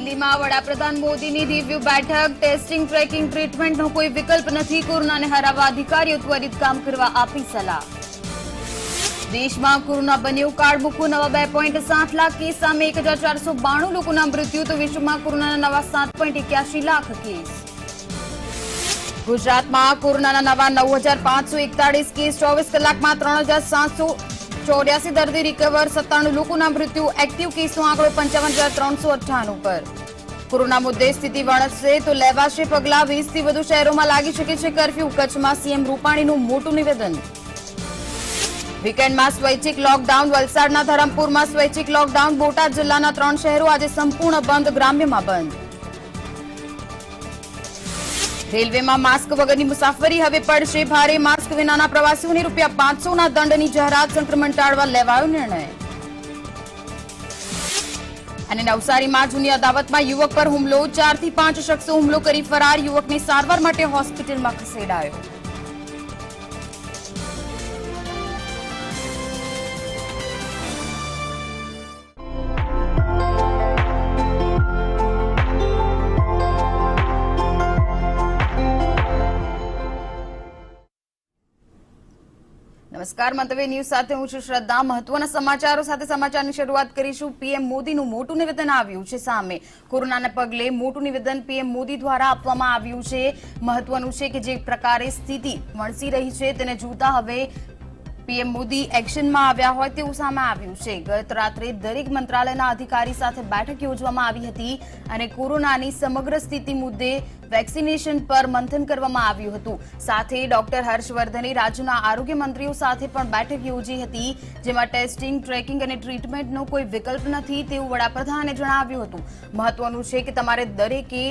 દિલ્હીમાં વડાપ્રધાન મોદીની રિવ્યુ બેઠક ટેસ્ટિંગ ટ્રેકિંગ ટ્રીટમેન્ટનો કોઈ વિકલ્પ નથી કોરોનાને હરાવવા અધિકારીઓ ત્વરિત કામ કરવા આપી સલાહ દેશમાં કોરોના બન્યો કાળમુખો નવા 2.7 લાખ કેસ સામે 1492 લોકોના મૃત્યુ તો વિશ્વમાં કોરોનાના નવા 7.81 લાખ કેસ ગુજરાતમાં કોરોનાના નવા 9541 કેસ 24 કલાકમાં 3784 દર્દી રિકવર 97 લોકોના મૃત્યુ એક્ટિવ કેસનો આંકડો 55,398 પર કોરોના મુદ્દે સ્થિતિ વણસશે તો લેવાશે પગલાં 20 થી વધુ શહેરોમાં લાગી શકે છે કર્ફ્યુ કચ્છમાં સીએમ રૂપાણીનું મોટું નિવેદન વીકેન્ડમાં સ્વૈચ્છિક લોકડાઉન વલસાડના ધરમપુરમાં સ્વૈચ્છિક લોકડાઉન બોટાદ જિલ્લાના 3 શહેરો આજે સંપૂર્ણ બંધ ગ્રામ્યમાં બંધ રેલવેમાં માસ્ક વગરની મુસાફરી હવે પડશે ભારે માસ્ક વિનાના પ્રવાસીઓને ₹500ના દંડની જાહેરાત સંક્રમણ ટાળવા લેવાયો નિર્ણય અને નવસારીમાં જૂની અદાવતમાં યુવક પર હુમલો 4 થી 5 શખ્સો હુમલો કરી ફરાર યુવકને સારવાર માટે હોસ્પિટલમાં ખસેડાયો નમસ્કાર મંતવ્ય ન્યૂઝ સાથે હું છું શ્રદ્ધા મહત્વના સમાચારો સાથે સમાચારની શરૂઆત કરીશું પીએમ મોદીનું મોટું નિવેદન આવ્યું છે સામે કોરોનાને પગલે મોટું નિવેદન પીએમ મોદી દ્વારા આપવામાં આવ્યું છે મહત્વનું છે કે જે પ્રકારે સ્થિતિ વણસી રહી છે તેને જોતા હવે પીએમ મોદી એક્શનમાં આવ્યા હોય તેવું સામે આવ્યું છે ગત રાત્રે દરેક મંત્રાલયના અધિકારી સાથે બેઠક યોજવામાં આવી હતી અને કોરોનાની સમગ્ર સ્થિતિ મુદ્દે વેક્સિનેશન પર મંથન કરવામાં આવ્યું હતું સાથે ડોક્ટર હર્ષવર્ધને રાજ્યના આરોગ્ય મંત્રીઓ સાથે પણ બેઠક યોજી હતી જેમાં ટેસ્ટિંગ ટ્રેકિંગ અને ટ્રીટમેન્ટનો કોઈ વિકલ્પ નથી તેવું વડાપ્રધાને જણાવ્યું હતું મહત્વનું છે કે તમારે દરેકે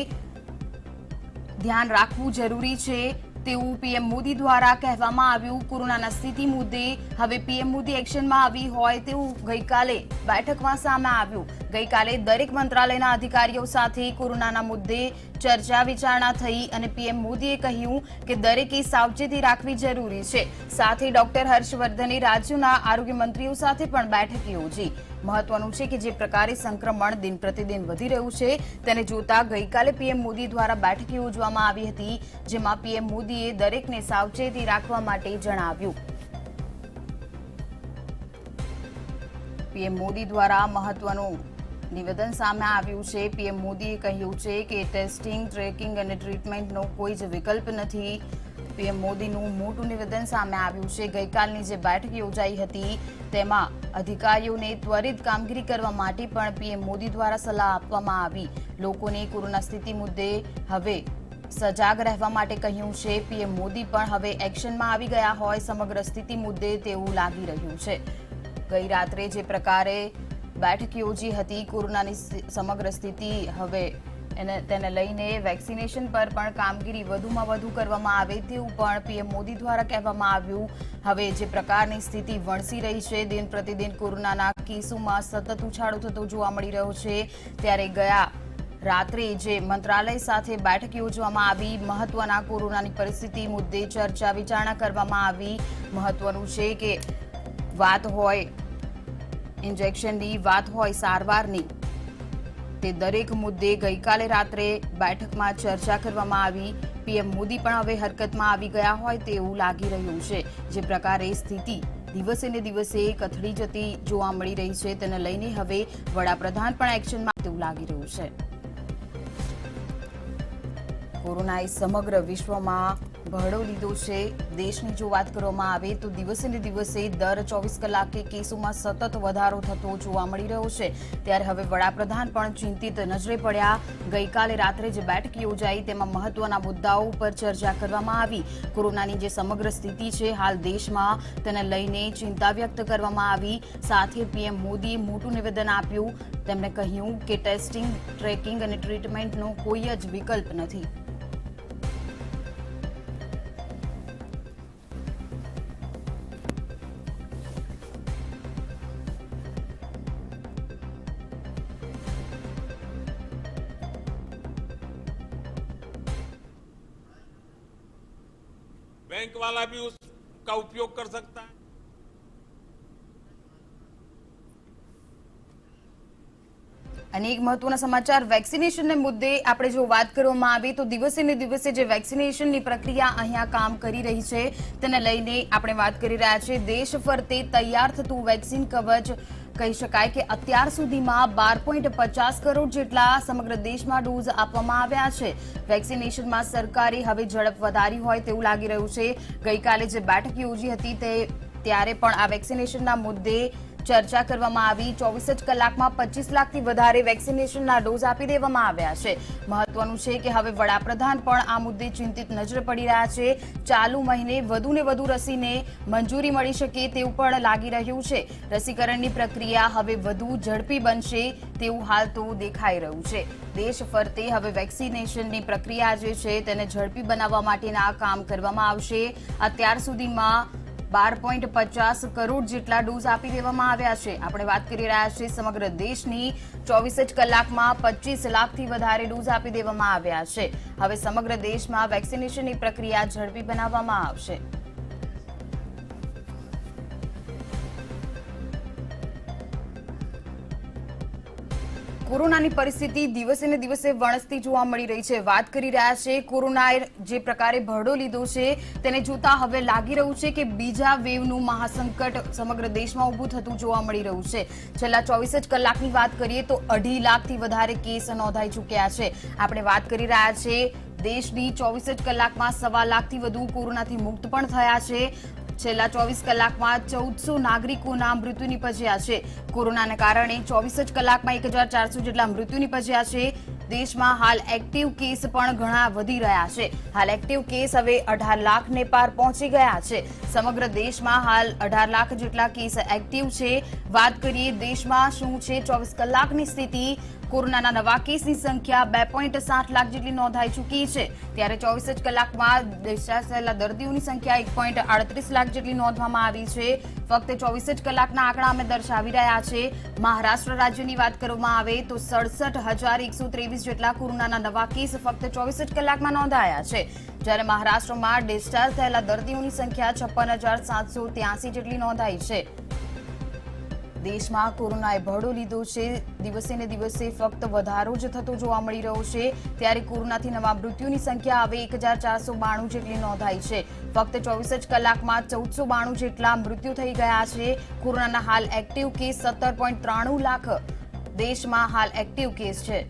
ધ્યાન રાખવું જરૂરી છે તેવું પીએમ મોદી દ્વારા કહેવામાં આવ્યું કોરોનાના સ્થિતિ મુદ્દે હવે પીએમ મોદી એક્શનમાં આવી હોય તેવું ગઈકાલે બેઠકમાં સામે આવ્યું ગઈકાલે દરેક મંત્રાલયના અધિકારીઓ સાથે કોરોનાના મુદ્દે ચર્ચા વિચારણા થઈ અને પીએમ મોદીએ કહ્યું કે દરેકે સાવચેતી રાખવી જરૂરી છે સાથે ડોક્ટર હર્ષવર્ધને રાજ્યોના આરોગ્ય મંત્રીઓ સાથે પણ બેઠક યોજી મહત્વનું છે કે જે પ્રકારે સંક્રમણ દિન પ્રતિદિન વધી રહ્યું છે તેને જોતા ગઈકાલે પીએમ મોદી દ્વારા બેઠક યોજવામાં આવી હતી જેમાં પીએમ મોદીએ દરેકને સાવચેતી રાખવા માટે જણાવ્યું પીએમ મોદી દ્વારા મહત્વનું નિવેદન સામે આવ્યું છે પીએમ મોદીએ કહ્યું છે કે ટેસ્ટિંગ ટ્રેકિંગ અને ટ્રીટમેન્ટનો કોઈ જ વિકલ્પ નથી પીએમ મોદીનું મોટું નિવેદન સામે આવ્યું છે ગઈકાલની જે બેઠક યોજાઈ હતી તેમાં અધિકારીઓને ત્વરિત કામગીરી કરવા માટે પણ પીએમ મોદી દ્વારા સલાહ આપવામાં આવી લોકોને કોરોના સ્થિતિ મુદ્દે હવે સજાગ રહેવા માટે કહ્યું છે પીએમ મોદી પણ હવે એક્શનમાં આવી ગયા હોય સમગ્ર સ્થિતિ મુદ્દે તેવું લાગી રહ્યું છે ગઈ રાત્રે જે પ્રકારે બેઠક યોજી હતી કોરોનાની સમગ્ર સ્થિતિ હવે તેને લઈને વેક્સિનેશન પર પણ કામગીરી વધુમાં વધુ કરવામાં આવે તેવું પણ પીએમ મોદી દ્વારા કહેવામાં આવ્યું હવે જે પ્રકારની સ્થિતિ વણસી રહી છે દિન પ્રતિદિન કોરોનાના કેસોમાં સતત ઉછાળો થતો જોવા મળી રહ્યો છે ત્યારે ગયા રાત્રે જે મંત્રાલય સાથે બેઠક યોજવામાં આવી મહત્વના કોરોનાની પરિસ્થિતિ મુદ્દે ચર્ચા વિચારણા કરવામાં આવી મહત્વનું છે કે વાત હોય ઇન્જેક્શનની વાત હોય સારવારની તે દરેક મુદ્દે ગઈકાલે રાત્રે બેઠકમાં ચર્ચા કરવામાં આવી પીએમ મોદી પણ હવે હરકતમાં આવી ગયા હોય તેવું લાગી રહ્યું છે જે પ્રકારે સ્થિતિ દિવસે ને દિવસે કથળી જતી જોવા મળી રહી છે તેને લઈને હવે વડાપ્રધાન પણ એક્શનમાં તેવું લાગી રહ્યું છે કોરોનાએ સમગ્ર વિશ્વમાં બહડો લીધો છે દેશની જો વાત કરવામાં આવે તો દિવસે ને દિવસે દર 24 કલાકે કેસોમાં સતત વધારો થતો જોવા મળી રહ્યો છે ત્યારે હવે વડાપ્રધાન પણ ચિંતિત નજરે પડ્યા ગઈકાલે રાત્રે જે બેઠક યોજાઈ તેમાં મહત્વના મુદ્દાઓ પર ચર્ચા કરવામાં આવી કોરોનાની જે સમગ્ર સ્થિતિ છે હાલ દેશમાં તેને લઈને ચિંતા વ્યક્ત કરવામાં આવી સાથે પીએમ મોદીએ મોટું નિવેદન આપ્યું તેમણે કહ્યું કે ટેસ્ટિંગ ટ્રેકિંગ અને ટ્રીટમેન્ટનો કોઈ જ વિકલ્પ નથી बैंक वाला भी उसका उपयोग कर सकता है। અને એક મહત્વના સમાચાર વેક્સિનેશનને મુદ્દે આપણે જો વાત કરવામાં આવે તો દિવસે ને દિવસે જે વેક્સિનેશનની પ્રક્રિયા અહીંયા કામ કરી રહી છે તેને લઈને આપણે વાત કરી રહ્યા છીએ. દેશ ફરતે તૈયાર થતું વેક્સિન કવચ કહી શકાય કે અત્યાર સુધીમાં 12.50 કરોડ જેટલા સમગ્ર દેશમાં ડોઝ આપવામાં આવ્યા છે. વેક્સિનેશનમાં સરકારે હવે ઝડપ વધારી હોય તેવું લાગી રહ્યું છે. ગઈકાલે જે બેઠક યોજી હતી ત્યારે પણ આ વેક્સિનેશનના મુદ્દે ચર્ચા કરવામાં આવી. 24 જ કલાકમાં 25 લાખથી વધારે વેક્સિનેશનના ડોઝ આપી દેવામાં આવ્યા છે. મહત્વનું છે કે હવે વડાપ્રધાન પણ આ મુદ્દે ચિંતિત નજરે પડી રહ્યા છે. ચાલુ મહિને વધુને વધુ રસીને મંજૂરી મળી શકે તેવું પણ લાગી રહ્યું છે. રસીકરણની પ્રક્રિયા હવે વધુ ઝડપી બનશે તેવું હાલ તો દેખાઈ રહ્યું છે. દેશ ફરતે હવે વેક્સિનેશનની પ્રક્રિયા જે છે તેને ઝડપી બનાવવા માટેના કામ કરવામાં આવશે. અત્યાર સુધીમાં 12.50 કરોડ જેટલા ડોઝ આપી દેવામાં આવ્યા છે. આપણે વાત કરી રહ્યા છીએ સમગ્ર દેશની. 24 જ કલાકમાં 25 લાખથી વધારે ડોઝ આપી દેવામાં આવ્યા છે. હવે સમગ્ર દેશમાં વેક્સિનેશનની પ્રક્રિયા ઝડપી બનાવવામાં આવશે. કોરોનાની પરિસ્થિતિ દિવસે ને દિવસે વણસતી જોવા મળી રહી છે. વાત કરી રહ્યા છે કોરોનાએ જે પ્રકારે ભરડો લીધો છે તેને જોતા હવે લાગી રહ્યું છે કે બીજા વેવનું મહાસંકટ સમગ્ર દેશમાં ઊભું થતું જોવા મળી રહ્યું છે. છેલ્લા 24 જ કલાકની વાત કરીએ તો 2.5 લાખથી વધારે કેસ નોંધાઈ ચૂક્યા છે. આપણે વાત કરી રહ્યા છે દેશની 24 જ કલાકમાં 1.25 લાખથી વધુ કોરોનાથી મુક્ત પણ થયા છે. છેલ્લા 24 કલાકમાં 1400 નાગરિકોના મૃત્યુ નિપજ્યા છે. કોરોનાને કારણે 24 જ કલાકમાં 1400 જેટલા મૃત્યુ નિપજ્યા છે. દેશમાં હાલ એક્ટિવ કેસ પણ ઘણા વધી રહ્યા છે. હાલ એક્ટિવ કેસ હવે 18 લાખને પાર પહોંચી ગયા છે. સમગ્ર દેશમાં હાલ 18 લાખ જેટલા કેસ એક્ટિવ છે. વાત કરીએ દેશમાં શું છે 24 કલાકની સ્થિતિ. કોરોનાના નવા કેસની સંખ્યા 2.7 લાખ જેટલી નોંધાઈ ચૂકી છે. ત્યારે 24 જ કલાકમાં ડિસ્ચાર્જ થયેલા દર્દીઓની સંખ્યા 1.38 લાખ જેટલી નોંધવામાં આવી છે. ફક્ત 24 જ કલાકના આંકડા અમે દર્શાવી રહ્યા છે. મહારાષ્ટ્ર રાજ્યની વાત કરવામાં આવે તો 67,123 જેટલા કોરોનાના નવા કેસ ફક્ત 24 જ કલાકમાં નોંધાયા છે. જ્યારે મહારાષ્ટ્રમાં ડિસ્ચાર્જ થયેલા દર્દીઓની સંખ્યા 56,783 જેટલી નોંધાઈ છે. દેશમાં કોરોનાએ ભરડો લીધો છે. દિવસે ને દિવસે ફક્ત વધારો જ થતો જોવા મળી રહ્યો છે. ત્યારે કોરોનાથી નવા મૃત્યુની સંખ્યા હવે 1,492 જેટલી નોંધાઈ છે. ફક્ત 24 જ કલાકમાં 1,492 જેટલા મૃત્યુ થઈ ગયા છે. કોરોનાના હાલ એક્ટિવ કેસ 17.93 લાખ દેશમાં હાલ એક્ટિવ કેસ છે.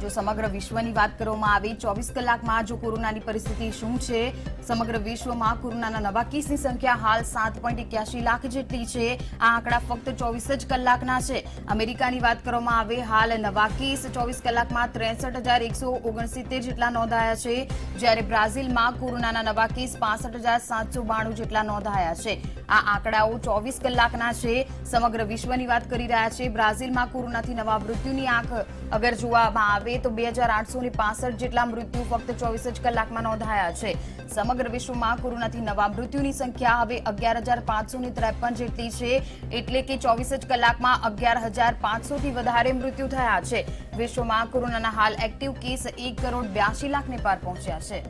જો સમગ્ર વિશ્વની વાત કરવામાં આવે 24 કલાકમાં જો કોરોનાની પરિસ્થિતિ શું છે, સમગ્ર વિશ્વમાં કોરોનાના નવા કેસની સંખ્યા હાલ 7.81 લાખ જેટલી છે. આ આંકડા ફક્ત 24 જ કલાકના છે. અમેરિકાની વાત કરવામાં આવે હાલ નવા કેસ 24 કલાકમાં 63,169 જેટલા નોંધાયા છે. જ્યારે બ્રાઝિલમાં કોરોનાના નવા કેસ 65,792 જેટલા નોંધાયા છે. આ આંકડાઓ 24 કલાકના છે. સમગ્ર વિશ્વની વાત કરી રહ્યા છે. બ્રાઝિલમાં કોરોનાથી નવા મૃત્યુની આંક અગર જોવામાં આવે તો 2,865 જેટલા મૃત્યુ ફક્ત 24 જ કલાકમાં નોંધાયા છે. સમગ્ર વિશ્વમાં કોરોનાથી નવા મૃત્યુની સંખ્યા હવે 11,553 જેટલી છે. એટલે કે 24 જ કલાકમાં 11,500 થી વધારે મૃત્યુ થયા છે. વિશ્વમાં કોરોનાના હાલ એક્ટિવ કેસ 1,82 લાખને પાર પહોંચ્યા છે.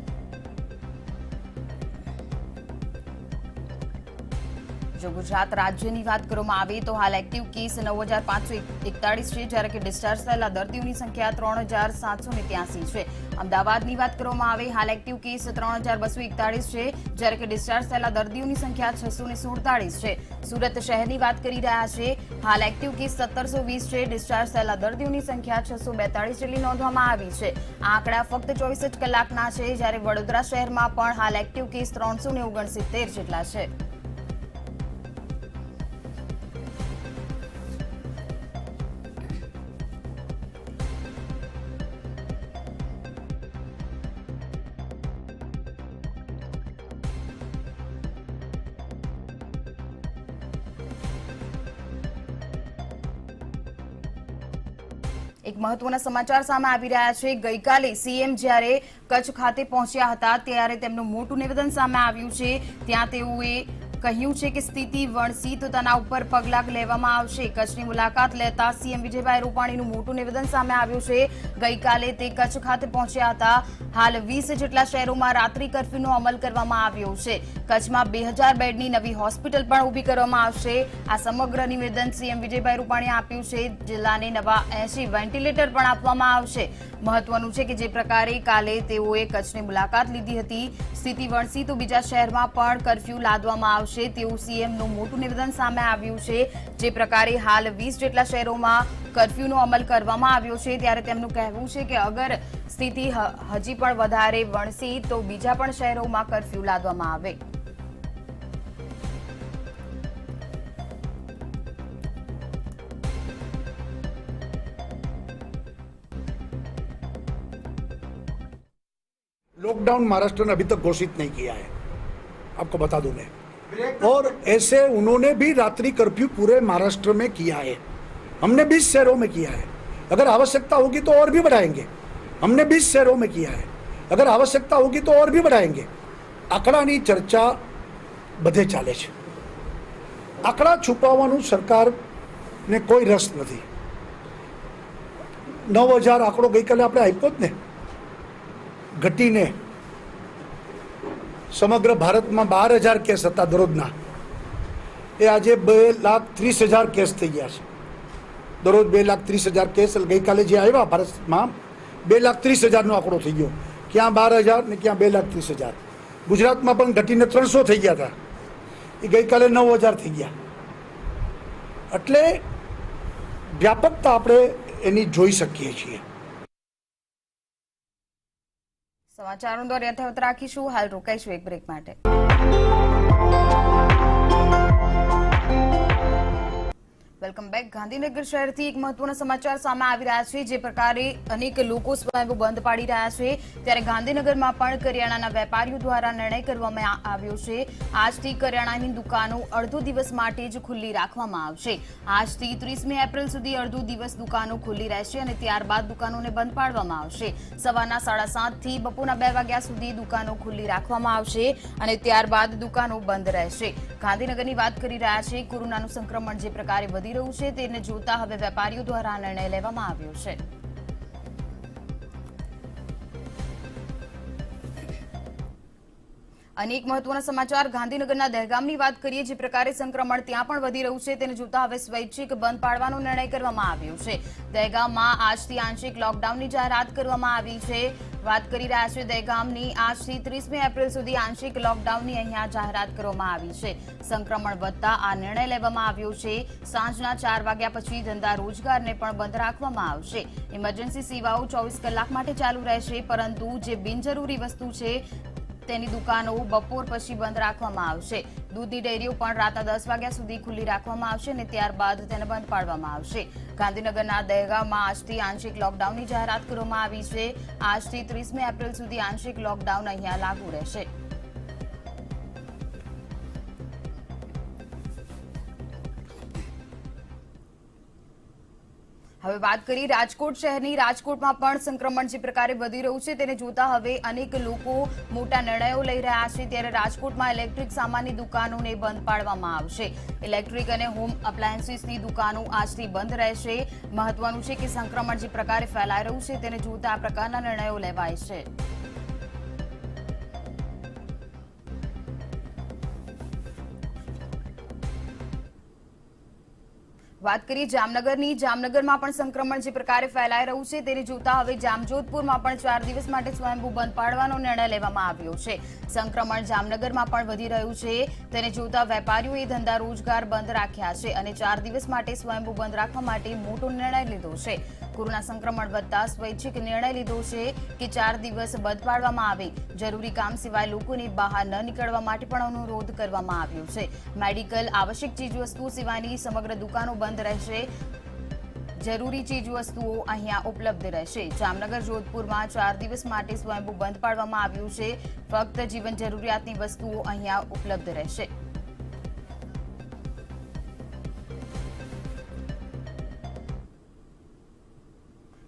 જો ગુજરાત રાજ્યની વાત કરવામાં આવે તો હાલ એક્ટિવ કેસ 9,541 છે. જ્યારે કે ડિસ્ચાર્જ થયેલા દર્દીઓની સંખ્યા 3,783 છે. અમદાવાદની વાત કરવામાં આવે હાલ એક્ટિવ કેસ 3,241 છે. જ્યારે કે ડિસ્ચાર્જ થયેલા દર્દીઓની સંખ્યા 647 છે. સુરત શહેરની વાત કરી રહ્યા છે હાલ એક્ટિવ કેસ 1,720 છે. ડિસ્ચાર્જ થયેલા દર્દીઓની સંખ્યા 642 જેટલી નોંધવામાં આવી છે. આ આંકડા ફક્ત 24 જ કલાકના છે. જ્યારે વડોદરા શહેરમાં પણ હાલ એક્ટિવ કેસ 369 જેટલા છે. એક મહત્વના સમાચાર સામે આવી રહ્યા છે. ગઈકાલે સીએમ જ્યારે કચ્છ ખાતે પહોંચ્યા હતા ત્યારે તેમનું મોટું નિવેદન સામે આવ્યું છે. ત્યાં તેઓએ કહ્યું છે કે સ્થિતિ વણસી તો તેના ઉપર પગલાં લેવામાં આવશે. કચ્છની મુલાકાત લેતા સીએમ વિજયભાઈ રૂપાણીનું મોટું નિવેદન સામે આવ્યું છે. ગઈકાલે તે કચ્છ ખાતે પહોંચ્યા હતા. હાલ 20 જેટલા શહેરોમાં રાત્રિ કર્ફ્યુનો અમલ કરવામાં આવ્યો છે. કચ્છમાં 2000 બેડની નવી હોસ્પિટલ પણ ઊભી કરવામાં આવશે. આ સમગ્ર નિવેદન સીએમ વિજયભાઈ રૂપાણીએ આપ્યું છે. જિલ્લાને નવા 80 વેન્ટિલેટર પણ આપવામાં આવશે. મહત્વનું છે કે જે પ્રકારે કાલે તેઓએ કચ્છની મુલાકાત લીધી હતી, સ્થિતિ વણસી તો બીજા શહેરમાં પણ કર્ફ્યુ લાદવામાં આવશે તેવું સીએમનું મોટું નિવેદન સામે આવ્યું છે. જે પ્રકારે હાલ 20 જેટલા શહેરોમાં કર્ફ્યુનો અમલ કરવામાં આવ્યો છે, ત્યારે તેમનું કહેવું છે કે અગર સ્થિતિ હજી પણ વધારે વણસી તો બીજા પણ શહેરોમાં કર્ફ્યુ લાદવામાં આવે. लॉकडाउन महाराष्ट्र ने अभी तक घोषित नहीं किया है, आपको बता दूं मैं. और ऐसे उन्होंने भी रात्रि कर्फ्यू पूरे महाराष्ट्र में किया है. हमने 20 शहरों में किया है. अगर आवश्यकता होगी तो और भी बढ़ाएंगे. हमने 20 शहरों में किया है. अगर आवश्यकता होगी तो और भी बढ़ाएंगे. આંકડાની ચર્ચા બધે ચાલે છે. આંકડા છુપાવવાનું સરકારને કોઈ રસ નથી. 9000 આંકડો ગઈકાલે આપણે આપ્યો જ ને, ઘટીને સમગ્ર ભારતમાં 12000 કેસ હતા દરરોજના, એ આજે 2,30,000 કેસ થઈ ગયા છે. દરરોજ 2,30,000 કેસ. ગઈકાલે જે આવ્યા ભારતમાં 2,30,000નો આંકડો થઈ ગયો. ક્યાં 12,000 ને ક્યાં 2,30,000. ગુજરાતમાં પણ ઘટીને 300 થઈ ગયા હતા, એ ગઈકાલે 9,000 થઈ ગયા. એટલે વ્યાપકતા આપણે એની જોઈ શકીએ છીએ. સમાચારો દ્વારા યથાવત રાખીશું. હાલ રોકાઈશું એક બ્રેક માટે. Welcome back. ગાંધીનગર શહેરથી એક મહત્વના સમાચાર સામે આવી રહ્યા છે. જે પ્રકારે અનેક લોકો સ્વયંભૂ બંધ પાડી રહ્યા છે, ત્યારે ગાંધીનગરમાં પણ કરિયાણાના વેપારીઓ દ્વારા નિર્ણય કરવામાં આવ્યો છે. આજથી કરિયાણાની દુકાનો અડધો દિવસ માટે જ ખુલ્લી રાખવામાં આવશે. આજથી 30મી એપ્રિલ સુધી અડધો દિવસ દુકાનો ખુલ્લી રહેશે અને ત્યારબાદ દુકાનોને બંધ પાડવામાં આવશે. સવારના 7:30 થી બપોરના 2 વાગ્યા સુધી દુકાનો ખુલ્લી રાખવામાં આવશે અને ત્યારબાદ દુકાનો બંધ રહેશે. ગાંધીનગરની વાત કરી રહ્યા છે. કોરોનાનું સંક્રમણ જે પ્રકારે વધી રહ્યું છે, તેને જોતા હવે વેપારીઓ દ્વારા નિર્ણય લેવામાં આવ્યો છે. અનેક મહત્વના સમાચાર ગાંધીનગરના દહેગામની વાત કરીએ. જે પ્રકારે સંક્રમણ ત્યાં પણ વધી રહ્યું છે, તેને જોતા હવે સ્વૈચ્છિક બંધ પાડવાનો નિર્ણય કરવામાં આવ્યો છે. દહેગામમાં આજથી આંશિક લોકડાઉનની જાહેરાત કરવામાં આવી છે. વાત કરી રહ્યા છે દહેગામની. આજથી 30મી એપ્રિલ સુધી આંશિક લોકડાઉનની અહીંયા જાહેરાત કરવામાં આવી છે. સંક્રમણ વધતા આ નિર્ણય લેવામાં આવ્યો છે. સાંજના 4 વાગ્યા પછી ધંધા રોજગારને પણ બંધ રાખવામાં આવશે. ઇમરજન્સી સેવાઓ 24 કલાક માટે ચાલુ રહેશે, પરંતુ જે બિનજરૂરી વસ્તુ છે તેની દુકાનો બપોર પછી બંધ રાખવામાં આવશે. દૂધની ડેરીઓ પણ રાતના 10 વાગ્યા સુધી ખુલ્લી રાખવામાં આવશે અને ત્યારબાદ તેને બંધ પાડવામાં આવશે. ગાંધીનગરના દહેગામમાં આજથી આંશિક લોકડાઉનની જાહેરાત કરવામાં આવી છે. આજથી 30મી એપ્રિલ સુધી આંશિક લોકડાઉન અહીંયા લાગુ રહેશે. હવે વાત કરીએ રાજકોટ શહેરની. રાજકોટમાં પણ સંક્રમણ જે પ્રકારે વધી રહ્યું છે, તેને જોતા હવે અનેક લોકો મોટા નિર્ણયો લઈ રહ્યા છે. ત્યારે રાજકોટમાં ઇલેક્ટ્રિક સામાનની દુકાનોને બંધ પાડવામાં આવશે. ઇલેક્ટ્રિક અને હોમ અપ્લાયન્સીસની દુકાનો આજથી બંધ રહેશે. મહત્વનું છે કે સંક્રમણ જે પ્રકારે ફેલાઈ રહ્યું છે, તેને જોતા આ પ્રકારના નિર્ણયો લેવાય છે. વાત કરીએ જામનગરની. જામનગરમાં પણ સંક્રમણ જે પ્રકારે ફેલાઈ રહ્યું છે, તેને જોતા હવે જામજોધપુરમાં પણ 4 દિવસ માટે સ્વયંભૂ બંધ પાડવાનો નિર્ણય લેવામાં આવ્યો છે. સંક્રમણ જામનગરમાં પણ વધી રહ્યું છે, તેને જોતા વેપારીઓએ ધંધા રોજગાર બંધ રાખ્યા છે અને 4 દિવસ માટે સ્વયંભૂ બંધ રાખવા માટે મોટો નિર્ણય લીધો છે. કોરોના સંક્રમણ વધતા સ્વૈચ્છિક નિર્ણય લીધો છે કે 4 દિવસ બંધ પાડવામાં આવે. જરૂરી કામ સિવાય લોકોને બહાર ન નીકળવા માટે પણ અનુરોધ કરવામાં આવ્યો છે. મેડિકલ, આવશ્યક ચીજવસ્તુઓ સિવાયની સમગ્ર દુકાનો બંધ રહેશે. જરૂરી ચીજવસ્તુઓ અહીંયા ઉપલબ્ધ રહેશે. જામનગર જોધપુરમાં 4 દિવસ માટે સ્વયંભૂ બંધ પાડવામાં આવ્યું છે. ફક્ત જીવન જરૂરિયાતની વસ્તુઓ અહીંયા ઉપલબ્ધ રહેશે.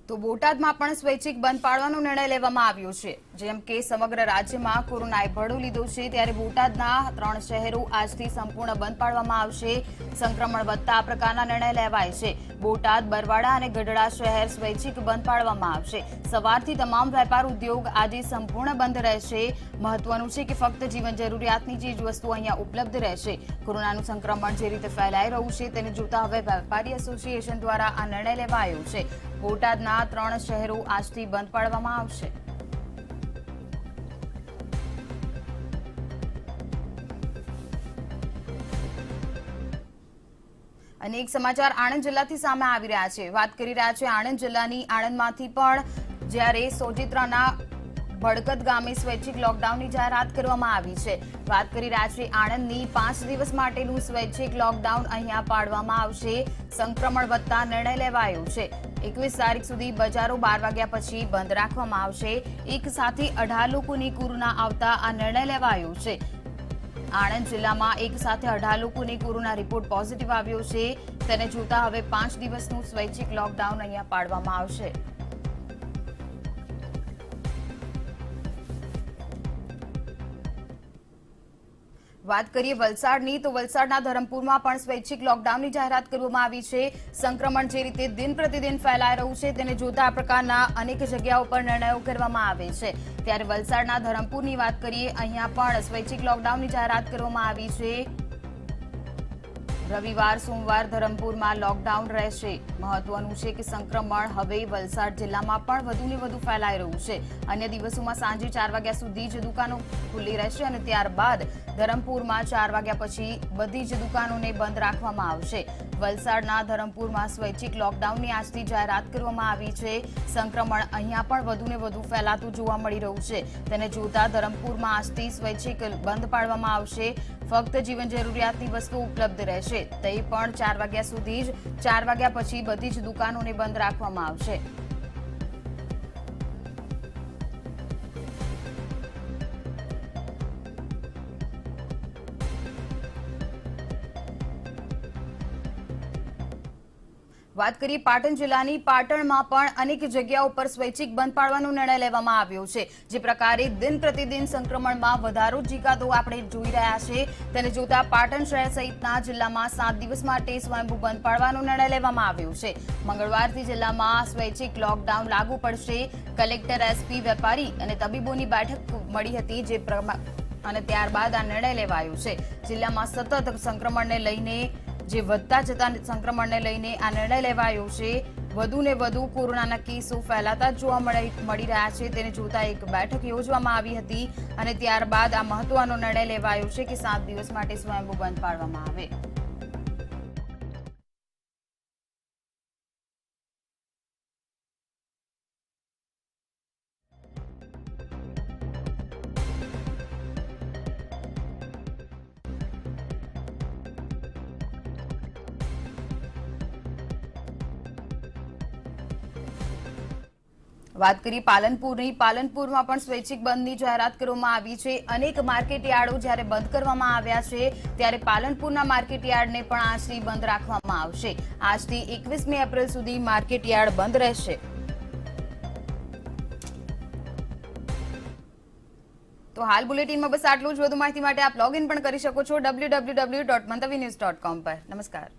તો બોટાદમાં પણ સ્વૈચ્છિક બંધ પાડવાનો નિર્ણય લેવામાં આવ્યો છે. જેમ કે સમગ્ર રાજ્યમાં કોરોનાએ ભડો લીધો છે, ત્યારે બોટાદના 3 શહેરો આજથી સંપૂર્ણ બંધ પાડવામાં આવશે. સંક્રમણ વધતા આ પ્રકારના નિર્ણય લેવાય છે. બોટાદ, બરવાડા અને ગઢડા શહેર સ્વૈચ્છિક બંધ પાડવામાં આવશે. સવારથી તમામ વેપાર ઉદ્યોગ આજે સંપૂર્ણ બંધ રહેશે. મહત્વનું છે કે ફક્ત જીવન જરૂરિયાતની ચીજ વસ્તુઓ અહીંયા ઉપલબ્ધ રહેશે. કોરોનાનું સંક્રમણ જે રીતે ફેલાઈ રહ્યું છે તેને જોતા હવે વેપારી એસોસિએશન દ્વારા આ નિર્ણય લેવાયો છે. બોટાદના 3 શહેરો આજથી બંધ પાડવામાં આવશે. અને એક સમાચાર આણંદ જિલ્લાથી સામે આવી રહ્યા છે. વાત કરી રહ્યા છે આણંદ જિલ્લાની. આણંદમાંથી પણ જ્યારે સોજિત્રાના ભડકત ગામે સ્વૈચ્છિક લોકડાઉનની જાહેરાત કરવામાં આવી છે. વાત કરી રહ્યા છે આણંદની 5 દિવસ માટેનું સ્વૈચ્છિક લોકડાઉન અહીંયા પાડવામાં આવશે. સંક્રમણ વધતા નિર્ણય લેવાયો છે. 21 તારીખ સુધી બજારો 12 વાગ્યા પછી બંધ રાખવામાં આવશે. એક સાથે 18 લોકોની કોરોના આવતા આ નિર્ણય લેવાયો છે. આણંદ જિલ્લામાં એક સાથે 18 લોકોને કોરોના રિપોર્ટ પોઝિટિવ આવ્યો છે. તેને જોતા હવે 5 દિવસનું સ્વૈચ્છિક લોકડાઉન અહીંયા પાડવામાં આવશે. વાત કરીએ વલસાડની, તો વલસાડના ધરમપુરમાં પણ સ્વૈચ્છિક લોકડાઉનની જાહેરાત કરવામાં આવી છે. સંક્રમણ જે રીતે દિન પ્રતિદિન ફેલાઈ રહ્યું છે તેને જોતા આ પ્રકારના અનેક જગ્યાઓ પર નિર્ણયો કરવામાં આવે છે. ત્યારે વલસાડના ધરમપુરની વાત કરીએ, અહીંયા પણ સ્વૈચ્છિક લોકડાઉનની જાહેરાત કરવામાં આવી છે. રવિવાર, સોમવાર ધરમપુરમાં લોકડાઉન રહેશે. મહત્વનું છે કે સંક્રમણ હવે વલસાડ જિલ્લામાં પણ વધુને વધુ ફેલાઈ રહ્યું છે. અન્ય દિવસોમાં સાંજે 4 વાગ્યા સુધી જ દુકાનો ખુલ્લી રહેશે અને ત્યારબાદ ધરમપુરમાં 4 વાગ્યા પછી બધી જ દુકાનોને બંધ રાખવામાં આવશે. વલસાડના ધરમપુરમાં સ્વૈચ્છિક લોકડાઉનની આજથી જાહેરાત કરવામાં આવી છે. સંક્રમણ અહીંયા પણ વધુને વધુ ફેલાતું જોવા મળી રહ્યું છે. તેને જોતા ધરમપુરમાં આજથી સ્વૈચ્છિક બંધ પાડવામાં આવશે. ફક્ત જીવન જરૂરિયાતની વસ્તુઓ ઉપલબ્ધ રહેશે. તે પણ 4 વાગ્યા સુધી જ. 4 વાગ્યા પછી બધી જ દુકાનોને બંધ રાખવામાં આવશે. વાત કરીએ પાટણ જિલ્લાની. પાટણમાં પણ અનેક જગ્યાઓ પર સ્વૈચ્છિક બંધ પાડવાનો નિર્ણય લેવામાં આવ્યો છે. જે પ્રકારે દિન પ્રતિદિન સંક્રમણમાં વધારો જીકાતો આપણે જોઈ રહ્યા છે તેને જોતા પાટણ શહેર સહિતના જિલ્લામાં 7 દિવસ માટે સ્વયંભૂ બંધ પાડવાનો નિર્ણય લેવામાં આવ્યો છે. મંગળવારથી જિલ્લામાં સ્વૈચ્છિક લોકડાઉન લાગુ પડશે. કલેક્ટર, એસપી, વેપારી અને તબીબોની બેઠક મળી હતી અને ત્યારબાદ આ નિર્ણય લેવાયો છે. જિલ્લામાં સતત સંક્રમણને લઈને જે વધતા જતા સંક્રમણને લઈને આ નિર્ણય લેવાયો છે. વધુને વધુ કોરોનાના કેસો ફેલાતા જોવા મળી રહ્યા છે. તેને જોતા એક બેઠક યોજવામાં આવી હતી અને ત્યારબાદ આ મહત્વનો નિર્ણય લેવાયો છે કે 7 દિવસ માટે સ્વયંભૂ બંધ પાડવામાં આવે. વાત કરીએ પાલનપુરની. પાલનપુરમાં પણ સ્વૈચ્છિક બંધની જાહેરાત કરવામાં આવી છે. અનેક માર્કેટયાર્ડો જ્યારે બંધ કરવામાં આવ્યા છે ત્યારે પાલનપુરના માર્કેટયાર્ડને પણ આજથી બંધ રાખવામાં આવશે. આજથી 21મી એપ્રિલ સુધી માર્કેટયાર્ડ બંધ રહેશે. તો હાલ બુલેટિનમાં બસ આટલું જ. વધુ માહિતી માટે આપ લોગ ઇન પણ કરી શકો છો www.mantavinews.com પર. નમસ્કાર.